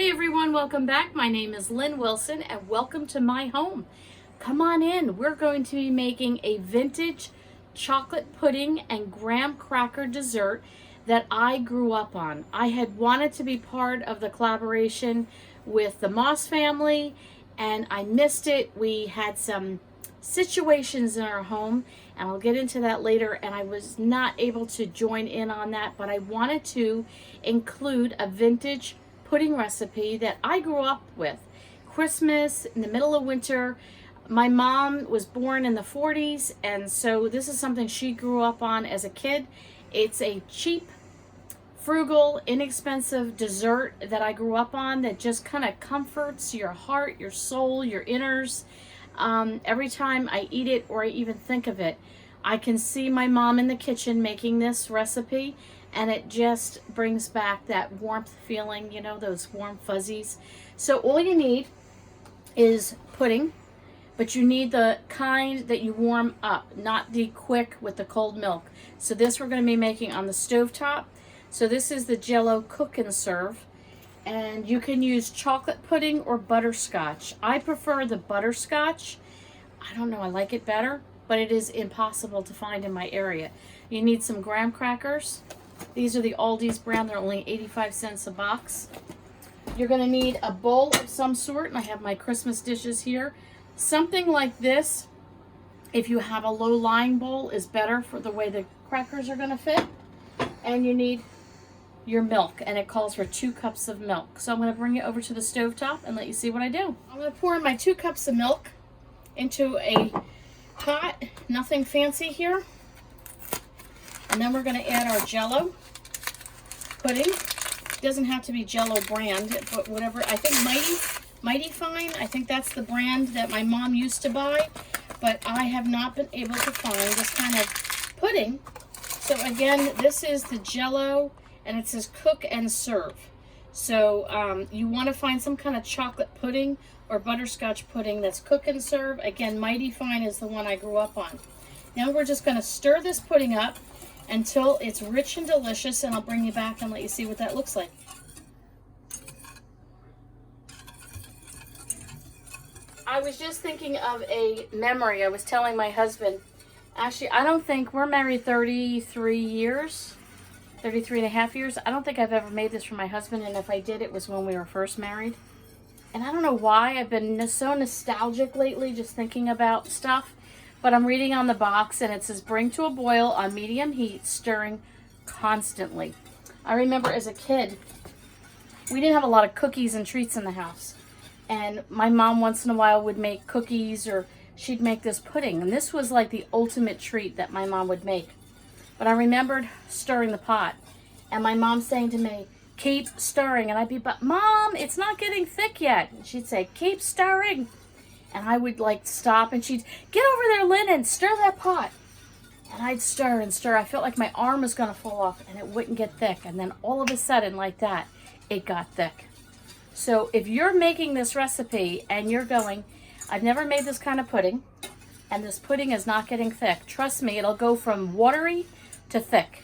Hi everyone, welcome back. My name is Lynn Wilson and welcome to my home. Come on in. We're going to be making a vintage chocolate pudding and graham cracker dessert that I grew up on. I had wanted to be part of the collaboration with the Moss family and I missed it. We had some situations in our home and I'll get into that later, and I was not able to join in on that, but I wanted to include a vintage pudding recipe that I grew up with. Christmas in the middle of winter. My mom was born in the 40s, and so this is something she grew up on as a kid. It's a cheap, frugal, inexpensive dessert that I grew up on that just kind of comforts your heart, your soul, your inners. Every time I eat it or I even think of it, I can see my mom in the kitchen making this recipe, and it just brings back that warmth feeling, you know, those warm fuzzies. So all you need is pudding, but you need the kind that you warm up, not the quick with the cold milk. So this we're going to be making on the stove top. So this is the Jell-O cook and serve. And you can use chocolate pudding or butterscotch. I prefer the butterscotch. I don't know, I like it better, but it is impossible to find in my area. You need some graham crackers. These are the Aldi's brand. They're only 85 cents a box. You're going to need a bowl of some sort, and I have my Christmas dishes here. Something like this, if you have a low-lying bowl, is better for the way the crackers are going to fit. And you need your milk, and it calls for 2 cups of milk. So I'm going to bring it over to the stove top and let you see what I do. I'm going to pour my 2 cups of milk into a pot, nothing fancy here. And then we're going to add our Jell-O pudding. It doesn't have to be Jell-O brand, but whatever. I think Mighty Fine, I think that's the brand that my mom used to buy, but I have not been able to find this kind of pudding. So again, this is the Jell-O, and it says cook and serve. So you want to find some kind of chocolate pudding or butterscotch pudding that's cook and serve. Again, Mighty Fine is the one I grew up on. Now we're just going to stir this pudding up until it's rich and delicious, and I'll bring you back and let you see what that looks like. I was just thinking of a memory. I was telling my husband, actually, I don't think we're married 33 years. 33 and a half years. I don't think I've ever made this for my husband, and if I did, it was when we were first married. And I don't know why I've been so nostalgic lately just thinking about stuff, but I'm reading on the box and it says bring to a boil on medium heat, stirring constantly. I remember as a kid, we didn't have a lot of cookies and treats in the house, and my mom once in a while would make cookies, or she'd make this pudding, and this was like the ultimate treat that my mom would make. But I remembered stirring the pot, and my mom saying to me, keep stirring. And I'd be, but Mom, it's not getting thick yet. And she'd say, keep stirring. And I would like stop, and she'd, get over there, Lynn, and stir that pot. And I'd stir and stir. I felt like my arm was going to fall off, and it wouldn't get thick. And then all of a sudden, like that, it got thick. So if you're making this recipe and you're going, I've never made this kind of pudding, and this pudding is not getting thick, trust me, it'll go from watery to thick.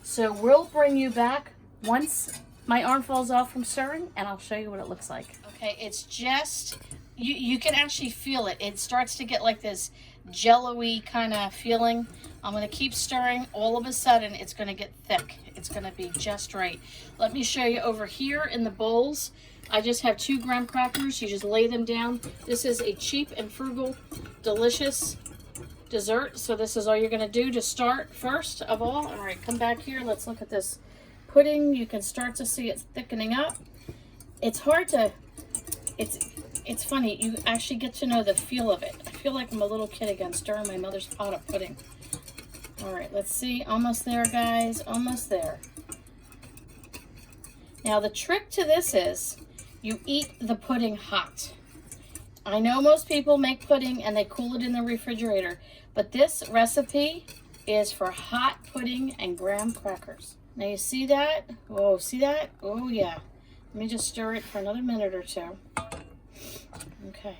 So we'll bring you back once my arm falls off from stirring, and I'll show you what it looks like. Okay, it's just, you can actually feel it. It starts to get like this jello-y kind of feeling. I'm going to keep stirring. All of a sudden, it's going to get thick. It's going to be just right. Let me show you over here in the bowls. I just have 2 graham crackers. You just lay them down. This is a cheap and frugal, delicious dessert. So this is all you're going to do to start first of all. All right, come back here. Let's look at this pudding. You can start to see it's thickening up. It's hard to, it's funny. You actually get to know the feel of it. I feel like I'm a little kid again stirring my mother's pot of pudding. All right, let's see. Almost there, guys. Almost there. Now the trick to this is you eat the pudding hot. I know most people make pudding and they cool it in the refrigerator, but this recipe is for hot pudding and graham crackers. Now you see that? Oh, see that? Oh yeah. Let me just stir it for another minute or 2. Okay,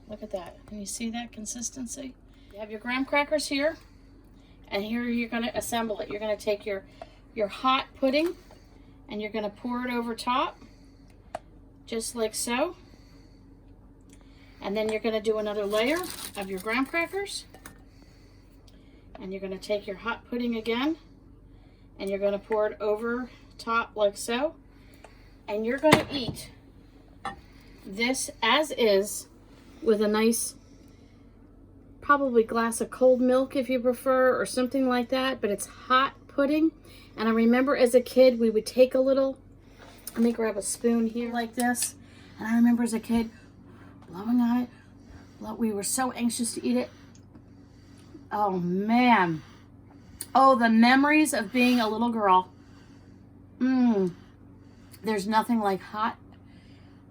look at that. Can you see that consistency? You have your graham crackers here, and here you're going to assemble it. You're going to take your hot pudding and you're going to pour it over top. just like so. And then you're going to do another layer of your graham crackers. And you're going to take your hot pudding again, and you're going to pour it over top like so. And you're going to eat this as is with a nice, probably glass of cold milk if you prefer, or something like that. But it's hot pudding. And I remember as a kid, we would take a little, let me grab a spoon here like this. And I remember as a kid blowing on it. We were so anxious to eat it. Oh man. Oh, the memories of being a little girl. There's nothing like hot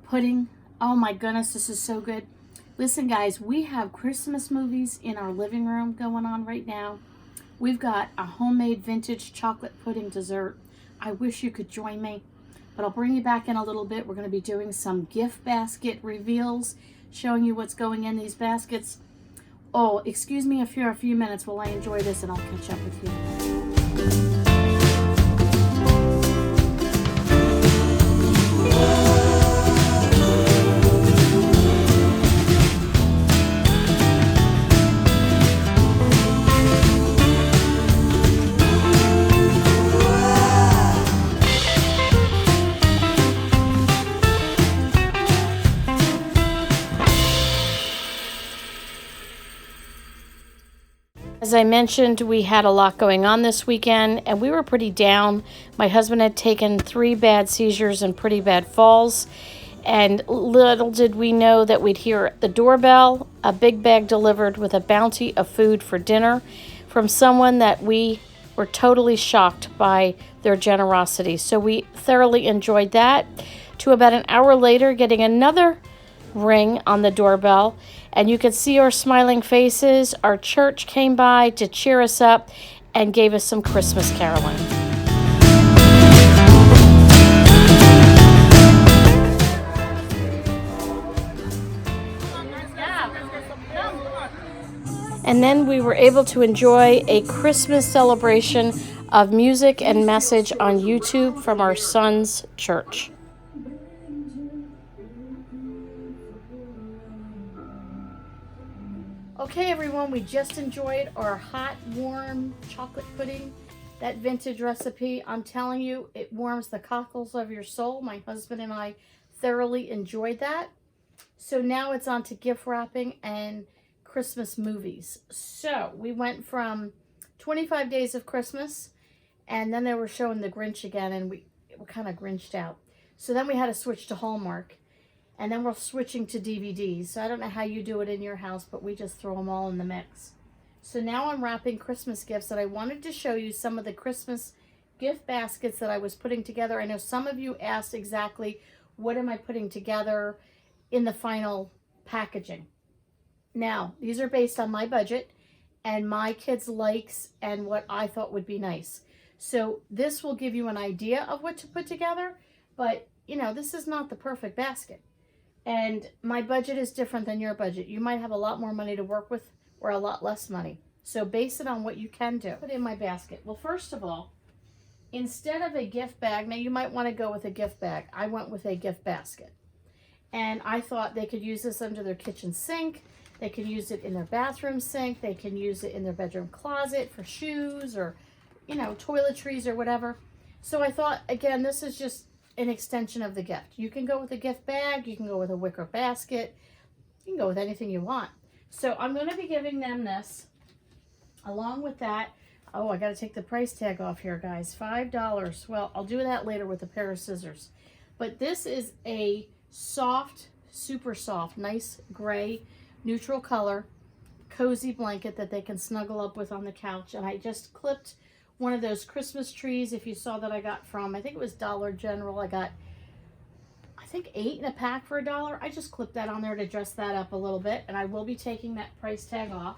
pudding. Oh my goodness, this is so good. Listen guys, we have Christmas movies in our living room going on right now. We've got a homemade vintage chocolate pudding dessert. I wish you could join me, but I'll bring you back in a little bit. We're going to be doing some gift basket reveals, showing you what's going in these baskets. Oh, excuse me for a few minutes while I enjoy this, and I'll catch up with you. As I mentioned, we had a lot going on this weekend, and we were pretty down. My husband had taken 3 bad seizures and pretty bad falls, and little did we know that we'd hear the doorbell, a big bag delivered with a bounty of food for dinner from someone that we were totally shocked by their generosity. So we thoroughly enjoyed that, to about an hour later getting another ring on the doorbell, and you could see our smiling faces. Our church came by to cheer us up and gave us some Christmas caroling. And then we were able to enjoy a Christmas celebration of music and message on YouTube from our son's church. Okay everyone, we just enjoyed our hot, warm chocolate pudding, that vintage recipe. I'm telling you, it warms the cockles of your soul. My husband and I thoroughly enjoyed that. So now it's on to gift wrapping and Christmas movies. So we went from 25 Days of Christmas, and then they were showing The Grinch again, and we were kind of Grinched out. So then we had to switch to Hallmark. And then we're switching to DVDs. So I don't know how you do it in your house, but we just throw them all in the mix. So now I'm wrapping Christmas gifts, and I wanted to show you some of the Christmas gift baskets that I was putting together. I know some of you asked exactly what am I putting together in the final packaging. Now, these are based on my budget and my kids' likes and what I thought would be nice. So this will give you an idea of what to put together, but you know, this is not the perfect basket. And my budget is different than your budget. You might have a lot more money to work with or a lot less money. So base it on what you can do. Put in my basket. Well, first of all, instead of a gift bag, now you might want to go with a gift bag. I went with a gift basket. And I thought they could use this under their kitchen sink. They could use it in their bathroom sink. They can use it in their bedroom closet for shoes or, you know, toiletries or whatever. So I thought, again, this is just an extension of the gift. You can go with a gift bag, you can go with a wicker basket, you can go with anything you want. So I'm going to be giving them this. Along with that, oh, I got to take the price tag off here, guys. $5. Well, I'll do that later with a pair of scissors. But this is a soft, super soft, nice gray, neutral color, cozy blanket that they can snuggle up with on the couch. And I just clipped one of those Christmas trees, if you saw, that I got from, I think it was Dollar General. I got, I think 8 in a pack for $1. I just clipped that on there to dress that up a little bit, and I will be taking that price tag off.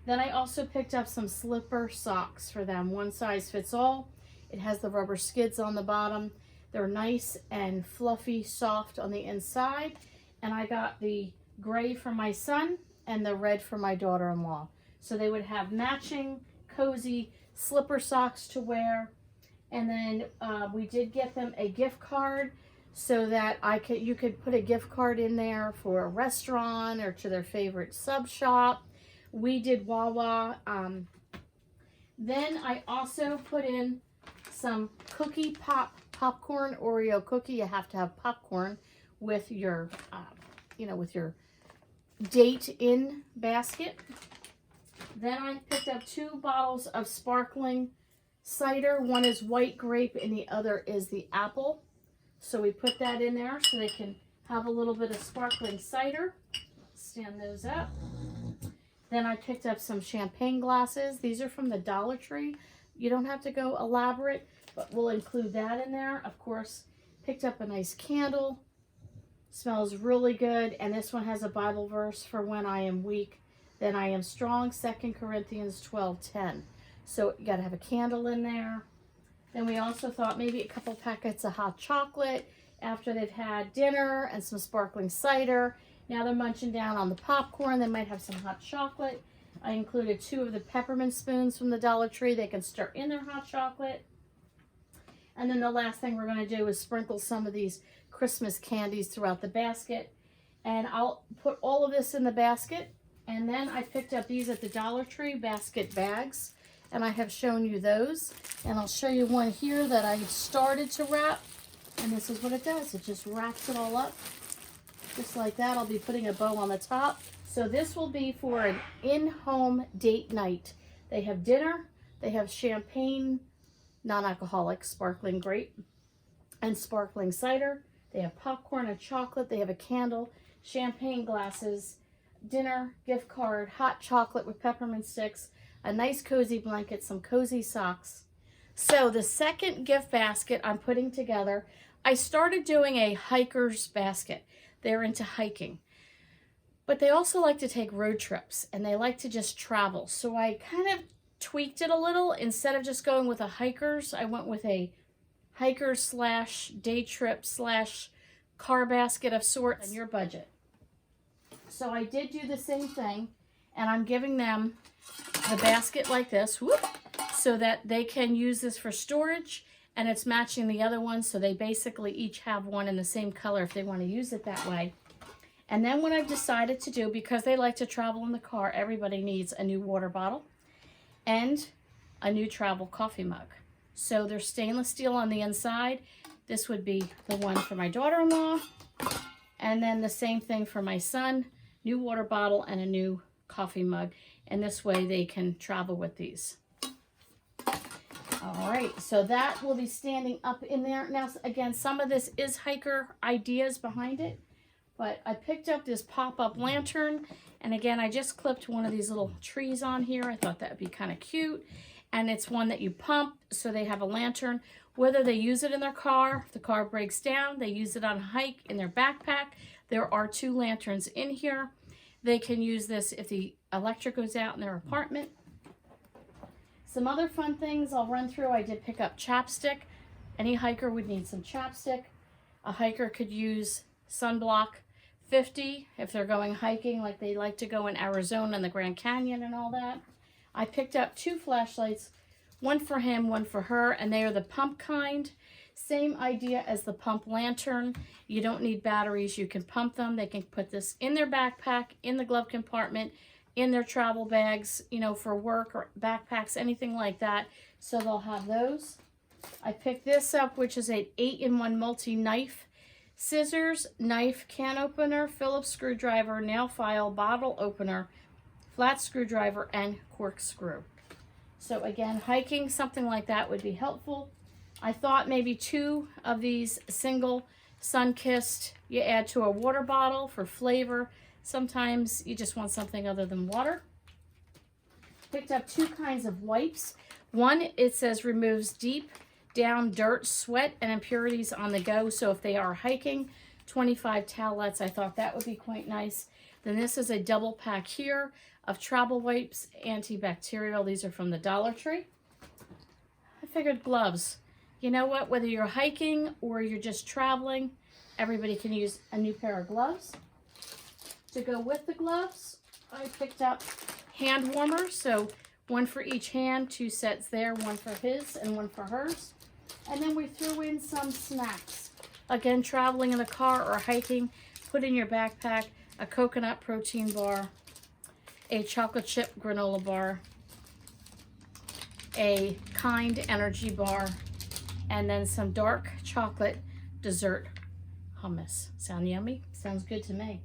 Then I also picked up some slipper socks for them. One size fits all. It has the rubber skids on the bottom. They're nice and fluffy, soft on the inside. And I got the gray for my son and the red for my daughter-in-law. So they would have matching, cozy slipper socks to wear. And then we did get them a gift card so that you could put a gift card in there for a restaurant or to their favorite sub shop. We did Wawa. Then I also put in some popcorn Oreo cookie. You have to have popcorn with your, with your date in basket. Then I picked up 2 bottles of sparkling cider. One is white grape and the other is the apple. So we put that in there so they can have a little bit of sparkling cider. Stand those up. Then I picked up some champagne glasses. These are from the Dollar Tree. You don't have to go elaborate, but we'll include that in there. Of course, picked up a nice candle. Smells really good. And this one has a Bible verse: for when I am weak, then I am strong. 2 Corinthians 12:10. So you got to have a candle in there. Then we also thought maybe a couple packets of hot chocolate after they've had dinner and some sparkling cider. Now they're munching down on the popcorn. They might have some hot chocolate. I included 2 of the peppermint spoons from the Dollar Tree. They can stir in their hot chocolate. And then the last thing we're going to do is sprinkle some of these Christmas candies throughout the basket. And I'll put all of this in the basket. And then I picked up these at the Dollar Tree basket bags. And I have shown you those. And I'll show you one here that I started to wrap. And this is what it does. It just wraps it all up. Just like that. I'll be putting a bow on the top. So this will be for an in-home date night. They have dinner. They have champagne, non-alcoholic, sparkling grape, and sparkling cider. They have popcorn and chocolate. They have a candle, champagne glasses, dinner, gift card, hot chocolate with peppermint sticks, a nice cozy blanket, some cozy socks. So the second gift basket I'm putting together, I started doing a hiker's basket. They're into hiking. But they also like to take road trips and they like to just travel. So I kind of tweaked it a little. Instead of just going with a hiker's, I went with a hiker slash day trip slash car basket of sorts in your budget. So I did do the same thing, and I'm giving them the basket like this, whoop, so that they can use this for storage, and it's matching the other one, so they basically each have one in the same color if they want to use it that way. And then what I've decided to do, because they like to travel in the car, everybody needs a new water bottle and a new travel coffee mug. So they're stainless steel on the inside. This would be the one for my daughter-in-law. And then the same thing for my son, new water bottle and a new coffee mug. And this way they can travel with these. All right, so that will be standing up in there. Now, again, some of this is hiker ideas behind it. But I picked up this pop-up lantern, and again, I just clipped one of these little trees on here. I thought that would be kind of cute. And it's one that you pump, so they have a lantern. Whether they use it in their car, if the car breaks down, they use it on a hike, in their backpack. There are 2 lanterns in here. They can use this if the electric goes out in their apartment. Some other fun things I'll run through. I did pick up chapstick. Any hiker would need some chapstick. A hiker could use sunblock 50 if they're going hiking, like they like to go in Arizona and the Grand Canyon and all that. I picked up 2 flashlights, one for him, one for her, and they are the pump kind. Same idea as the pump lantern. You don't need batteries. You can pump them. They can put this in their backpack, in the glove compartment, in their travel bags, you know, for work or backpacks, anything like that. So they'll have those. I picked this up, which is an 8-in-1 multi-knife. Scissors, knife, can opener, Phillips screwdriver, nail file, bottle opener, flat screwdriver, and corkscrew. So again, hiking, something like that would be helpful. I thought maybe 2 of these single sun-kissed you add to a water bottle for flavor. Sometimes you just want something other than water. Picked up 2 kinds of wipes. One, it says removes deep down dirt, sweat, and impurities on the go. So if they are hiking, 25 towelettes. I thought that would be quite nice. Then this is a double pack here of travel wipes, antibacterial. These are from the Dollar Tree. I figured gloves. You know what? Whether you're hiking or you're just traveling, everybody can use a new pair of gloves. To go with the gloves, I picked up hand warmers. So one for each hand, 2 sets there, one for his and one for hers. And then we threw in some snacks. Again, traveling in a car or hiking, put in your backpack a coconut protein bar, a chocolate chip granola bar, a Kind energy bar, and then some dark chocolate dessert hummus. Sound yummy? Sounds good to me.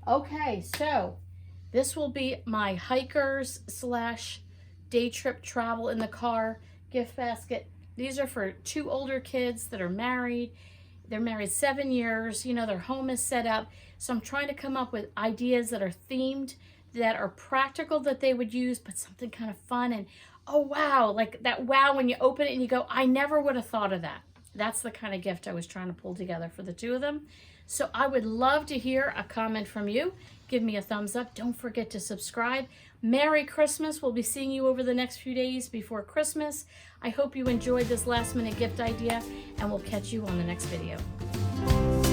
Okay, so this will be my hikers slash day trip travel in the car gift basket. These are for 2 older kids that are married. They're married 7 years. You know, their home is set up. So I'm trying to come up with ideas that are themed, that are practical, that they would use, but something kind of fun. And oh wow, like that wow when you open it and you go, I never would have thought of that. That's the kind of gift I was trying to pull together for the 2 of them. So I would love to hear a comment from you. Give me a thumbs up. Don't forget to subscribe. Merry Christmas. We'll be seeing you over the next few days before Christmas. I hope you enjoyed this last minute gift idea, and we'll catch you on the next video.